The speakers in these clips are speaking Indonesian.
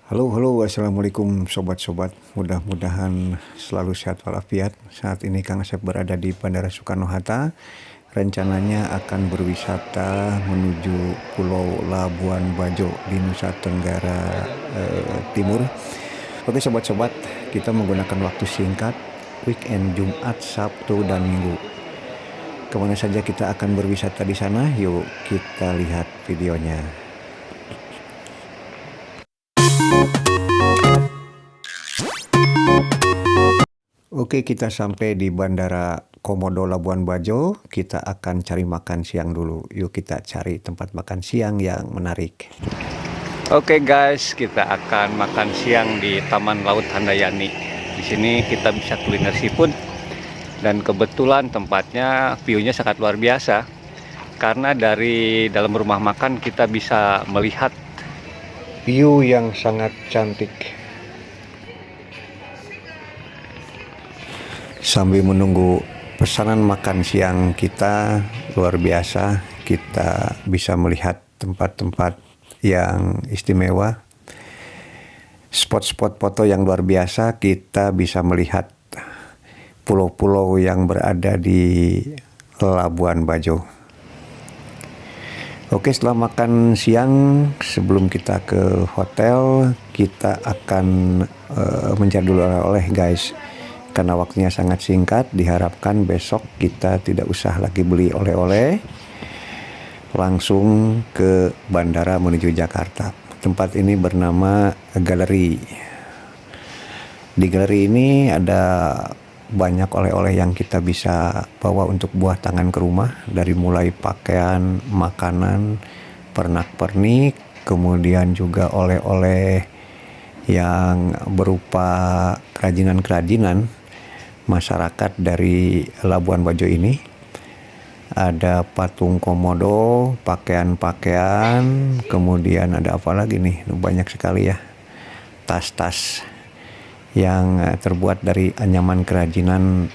Halo, halo, assalamualaikum sobat-sobat. Mudah-mudahan selalu sehat walafiat. Saat ini Kang Asep berada di Bandara Soekarno-Hatta. Rencananya akan berwisata menuju Pulau Labuan Bajo di Nusa Tenggara Timur. Oke sobat-sobat, kita menggunakan waktu singkat weekend Jumat, Sabtu, dan Minggu. Kemana saja kita akan berwisata di sana? Yuk kita lihat videonya. Oke, kita sampai di Bandara Komodo Labuan Bajo. Kita akan cari makan siang dulu. Yuk kita cari tempat makan siang yang menarik. Oke guys, kita akan makan siang di Taman Laut Handayani. Di sini kita bisa kuliner seafood. Dan kebetulan tempatnya view-nya sangat luar biasa. Karena dari dalam rumah makan kita bisa melihat view yang sangat cantik. Sambil menunggu pesanan makan siang kita, luar biasa, kita bisa melihat tempat-tempat yang istimewa, spot-spot foto yang luar biasa. Kita bisa melihat pulau-pulau yang berada di Labuan Bajo. Oke, setelah makan siang, sebelum kita ke hotel, kita akan mencari dulu oleh-oleh guys. Karena waktunya sangat singkat, diharapkan besok kita tidak usah lagi beli oleh-oleh, langsung ke bandara menuju Jakarta. Tempat ini bernama Galeri. Di galeri ini ada banyak oleh-oleh yang kita bisa bawa untuk buah tangan ke rumah, dari mulai pakaian, makanan, pernak-pernik, kemudian juga oleh-oleh yang berupa kerajinan-kerajinan masyarakat dari Labuan Bajo ini. Ada patung komodo, pakaian-pakaian, kemudian ada apa lagi nih, banyak sekali ya, tas-tas yang terbuat dari anyaman kerajinan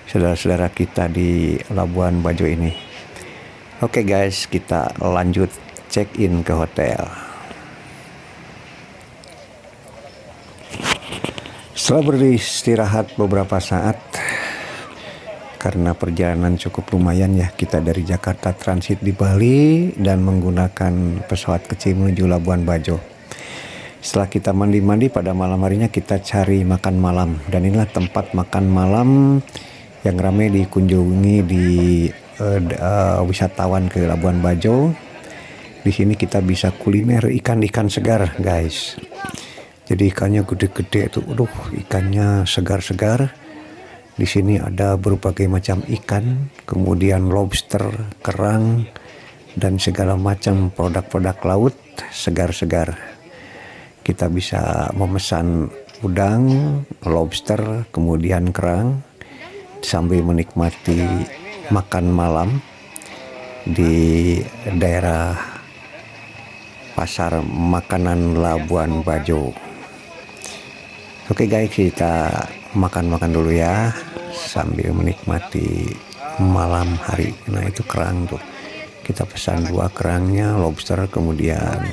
saudara-saudara kita di Labuan Bajo ini. Oke guys, kita lanjut check-in ke hotel. Setelah beristirahat beberapa saat, karena perjalanan cukup lumayan ya, kita dari Jakarta transit di Bali dan menggunakan pesawat kecil menuju Labuan Bajo. Setelah kita mandi-mandi, pada malam harinya kita cari makan malam, dan inilah tempat makan malam yang ramai dikunjungi di wisatawan ke Labuan Bajo. Di sini kita bisa kuliner ikan-ikan segar guys. Jadi ikannya gede-gede tuh, ikannya segar-segar. Di sini ada berbagai macam ikan, kemudian lobster, kerang, dan segala macam produk-produk laut segar-segar. Kita bisa memesan udang, lobster, kemudian kerang, sambil menikmati makan malam di daerah pasar makanan Labuan Bajo. Oke guys, kita makan-makan dulu ya, sambil menikmati malam hari. Nah itu kerang tuh, kita pesan 2 kerangnya, lobster, kemudian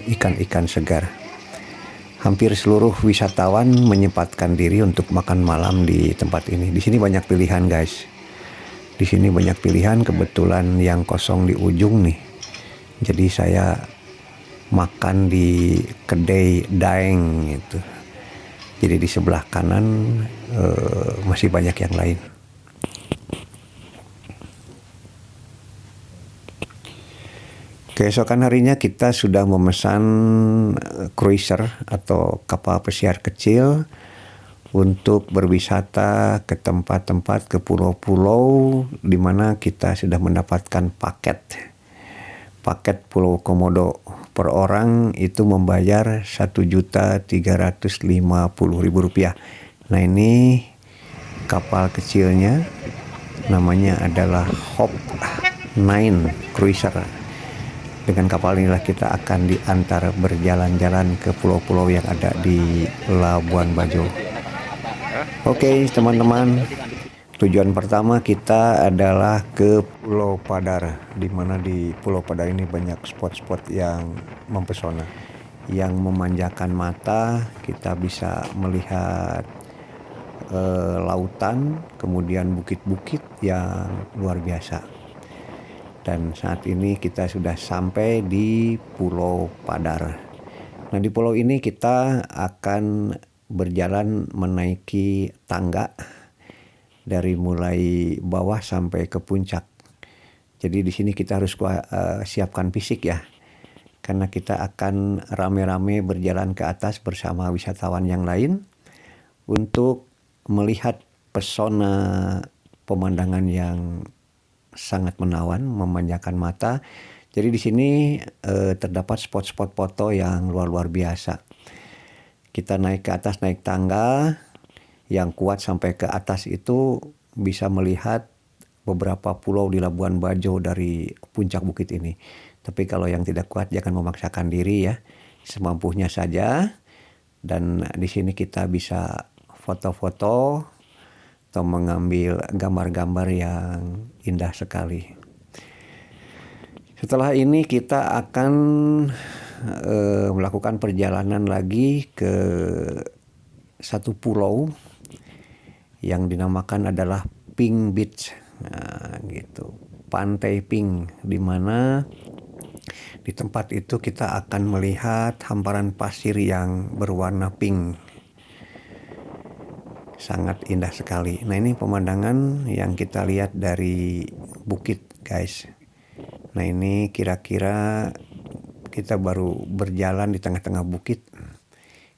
ikan-ikan segar. Hampir seluruh wisatawan menyempatkan diri untuk makan malam di tempat ini. Di sini banyak pilihan guys. Di sini banyak pilihan, kebetulan yang kosong di ujung nih. Jadi saya makan di kedai Daeng gitu. Jadi di sebelah kanan masih banyak yang lain. Keesokan harinya kita sudah memesan cruiser atau kapal pesiar kecil untuk berwisata ke tempat-tempat, ke pulau-pulau di mana kita sudah mendapatkan paket Pulau Komodo. Per orang itu membayar Rp1.350.000. Nah ini kapal kecilnya, namanya adalah Hope 9 Cruiser. Dengan kapal inilah kita akan diantar berjalan-jalan ke pulau-pulau yang ada di Labuan Bajo. Oke teman-teman, Tujuan pertama kita adalah ke Pulau Padar, di mana di Pulau Padar ini banyak spot-spot yang mempesona, yang memanjakan mata. Kita bisa melihat lautan, kemudian bukit-bukit yang luar biasa. Dan saat ini kita sudah sampai di Pulau Padar. Nah, di pulau ini kita akan berjalan menaiki tangga dari mulai bawah sampai ke puncak. Jadi di sini kita harus siapkan fisik ya, karena kita akan rame-rame berjalan ke atas bersama wisatawan yang lain untuk melihat pesona pemandangan yang sangat menawan, memanjakan mata. Jadi di sini terdapat spot-spot foto yang luar biasa. Kita naik ke atas, naik tangga yang kuat sampai ke atas itu bisa melihat beberapa pulau di Labuan Bajo dari puncak bukit ini. Tapi kalau yang tidak kuat jangan memaksakan diri ya, semampunya saja. Dan di sini kita bisa foto-foto atau mengambil gambar-gambar yang indah sekali. Setelah ini kita akan melakukan perjalanan lagi ke satu pulau yang dinamakan adalah Pink Beach. Nah, gitu. Pantai Pink, di mana di tempat itu kita akan melihat hamparan pasir yang berwarna pink. Sangat indah sekali. Nah, ini pemandangan yang kita lihat dari bukit, guys. Nah, ini kira-kira kita baru berjalan di tengah-tengah bukit.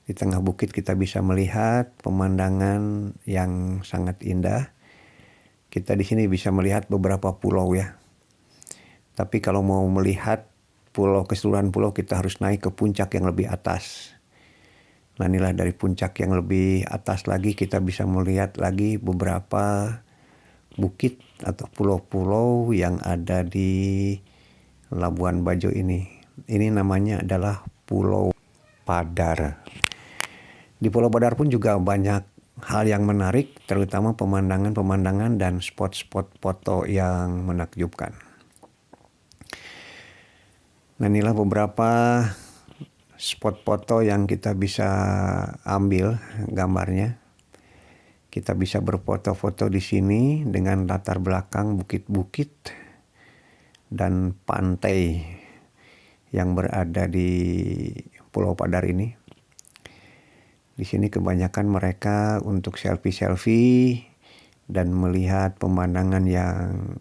Di tengah bukit kita bisa melihat pemandangan yang sangat indah. Kita di sini bisa melihat beberapa pulau ya. Tapi kalau mau melihat keseluruhan pulau kita harus naik ke puncak yang lebih atas. Nah, inilah dari puncak yang lebih atas lagi kita bisa melihat lagi beberapa bukit atau pulau-pulau yang ada di Labuan Bajo ini. Ini namanya adalah Pulau Padar. Di Pulau Padar pun juga banyak hal yang menarik, terutama pemandangan-pemandangan dan spot-spot foto yang menakjubkan. Nah, inilah beberapa spot foto yang kita bisa ambil gambarnya. Kita bisa berfoto-foto di sini dengan latar belakang bukit-bukit dan pantai yang berada di Pulau Padar ini. Di sini kebanyakan mereka untuk selfie-selfie dan melihat pemandangan yang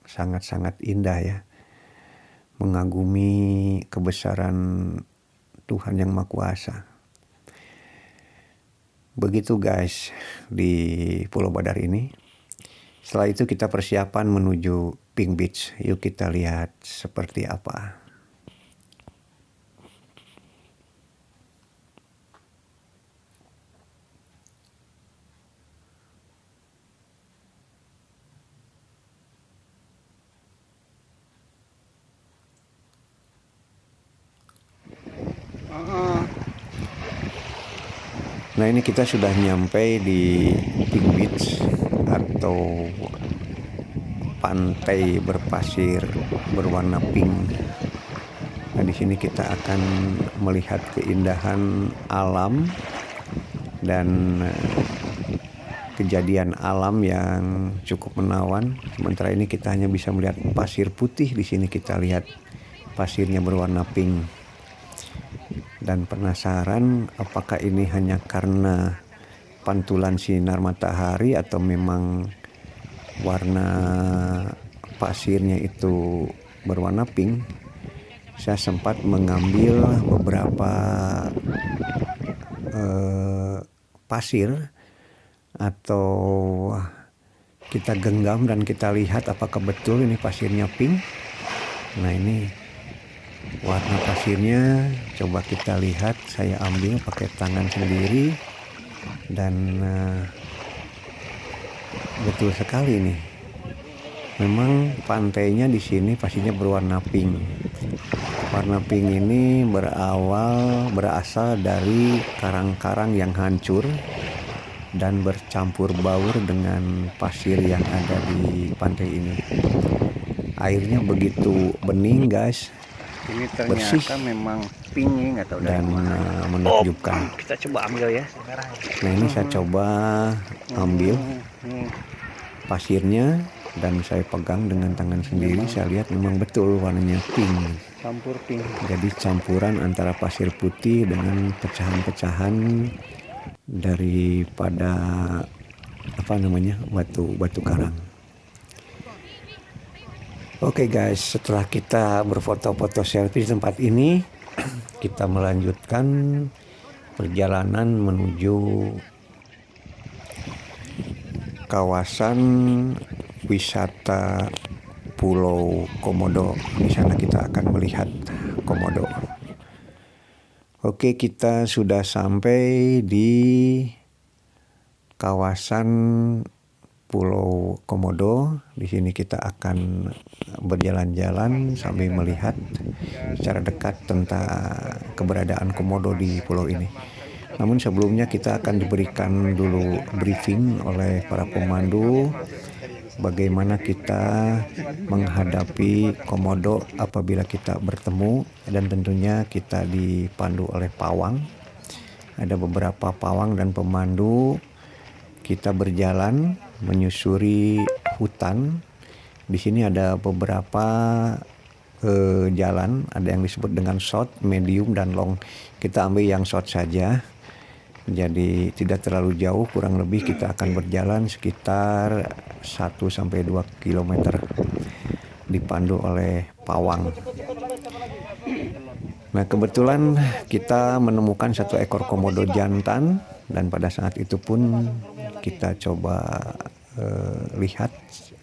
sangat-sangat indah ya. Mengagumi kebesaran Tuhan Yang Maha Kuasa. Begitu guys di Pulau Padar ini. Setelah itu kita persiapan menuju Pink Beach. Yuk kita lihat seperti apa. Nah, ini kita sudah nyampe di Pink Beach atau pantai berpasir berwarna pink. Nah, di sini kita akan melihat keindahan alam dan kejadian alam yang cukup menawan. Sementara ini kita hanya bisa melihat pasir putih. Di sini kita lihat pasirnya berwarna pink. Dan penasaran apakah ini hanya karena pantulan sinar matahari atau memang warna pasirnya itu berwarna pink. Saya sempat mengambil beberapa pasir atau kita genggam dan kita lihat apakah betul ini pasirnya pink. Nah, ini warna pasirnya coba kita lihat. Saya ambil pakai tangan sendiri dan betul sekali nih. Memang pantainya di sini pasirnya berwarna pink. Warna pink ini berasal dari karang-karang yang hancur dan bercampur baur dengan pasir yang ada di pantai ini. Airnya begitu bening guys, ini ternyata bersih, memang pink atau dan menakjubkan. Kita coba ambil ya. Nah ini saya coba ambil pasirnya dan saya pegang dengan tangan sendiri. Saya lihat memang betul warnanya pink. Campur pink. Jadi campuran antara pasir putih dengan pecahan-pecahan daripada batu karang. Oke guys, setelah kita berfoto-foto selfie di tempat ini, kita melanjutkan perjalanan menuju kawasan wisata Pulau Komodo. Di sana kita akan melihat komodo. Oke, kita sudah sampai di kawasan Pulau Komodo. Di sini kita akan berjalan-jalan sambil melihat secara dekat tentang keberadaan komodo di pulau ini. Namun sebelumnya kita akan diberikan dulu briefing oleh para pemandu bagaimana kita menghadapi komodo apabila kita bertemu, dan tentunya kita dipandu oleh pawang. Ada beberapa pawang dan pemandu. Kita berjalan menyusuri hutan. Di sini ada beberapa jalan, ada yang disebut dengan short, medium, dan long. Kita ambil yang short saja. Jadi tidak terlalu jauh, kurang lebih kita akan berjalan sekitar 1-2 km dipandu oleh pawang. Nah, kebetulan kita menemukan satu ekor komodo jantan, dan pada saat itu pun kita coba lihat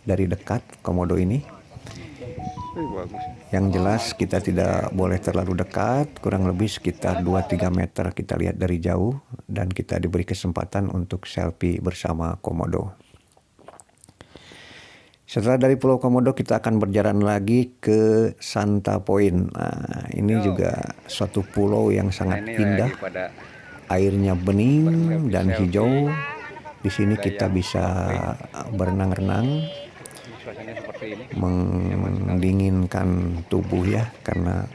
dari dekat komodo ini. Yang jelas kita tidak boleh terlalu dekat, kurang lebih sekitar 2-3 meter kita lihat dari jauh, dan kita diberi kesempatan untuk selfie bersama komodo. Setelah dari Pulau Komodo kita akan berjalan lagi ke Santa Point. Nah, ini juga suatu pulau yang sangat indah. Airnya bening dan hijau. Di sini kita bisa berenang-renang, mendinginkan tubuh ya, karena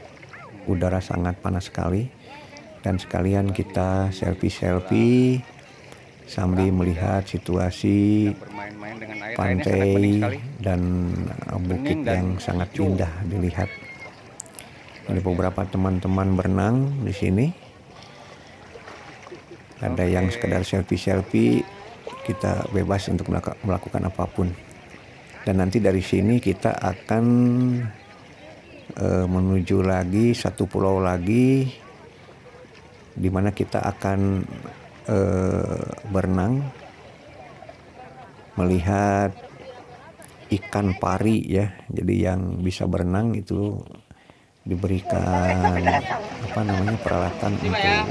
udara sangat panas sekali. Dan sekalian kita selfie-selfie sambil melihat situasi pantai dan bukit yang sangat indah dilihat. Ada beberapa teman-teman berenang di sini. Ada yang sekedar selfie-selfie, kita bebas untuk melakukan apapun. Dan nanti dari sini kita akan menuju lagi satu pulau lagi, di mana kita akan berenang, melihat ikan pari ya. Jadi yang bisa berenang itu diberikan peralatan untuk melihat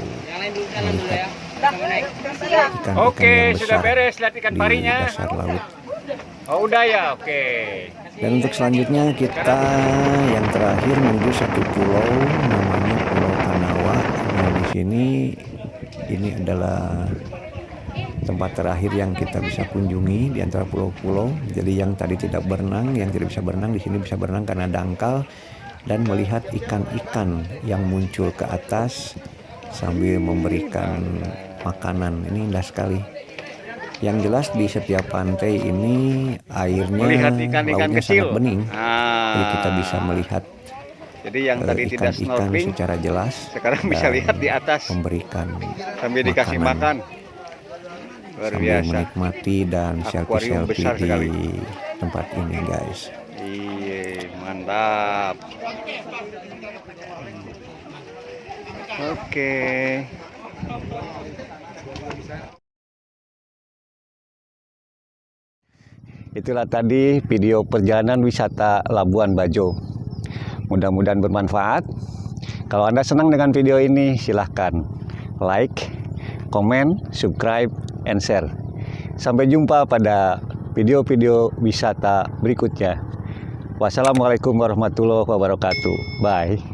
ikan-ikan yang besar di dasar laut. Oh udah ya, oke. Dan untuk selanjutnya kita yang terakhir menuju satu pulau namanya Pulau Kanawa. Nah di sini ini adalah tempat terakhir yang kita bisa kunjungi di antara pulau-pulau. Jadi yang tadi tidak berenang, yang tidak bisa berenang, di sini bisa berenang karena dangkal dan melihat ikan-ikan yang muncul ke atas sambil memberikan makanan. Ini indah sekali. Yang jelas di setiap pantai ini airnya lautnya sangat bening. Jadi kita bisa melihat ikan-ikan secara jelas. Sekarang bisa lihat di atas. Memberikan sambil dikasih makan. Luar biasa. Menikmati dan selfie-selfie di tempat ini guys. Iya, mantap. Oke. Itulah tadi video perjalanan wisata Labuan Bajo. Mudah-mudahan bermanfaat. Kalau Anda senang dengan video ini, silahkan like, komen, subscribe, and share. Sampai jumpa pada video-video wisata berikutnya. Wassalamualaikum warahmatullahi wabarakatuh. Bye.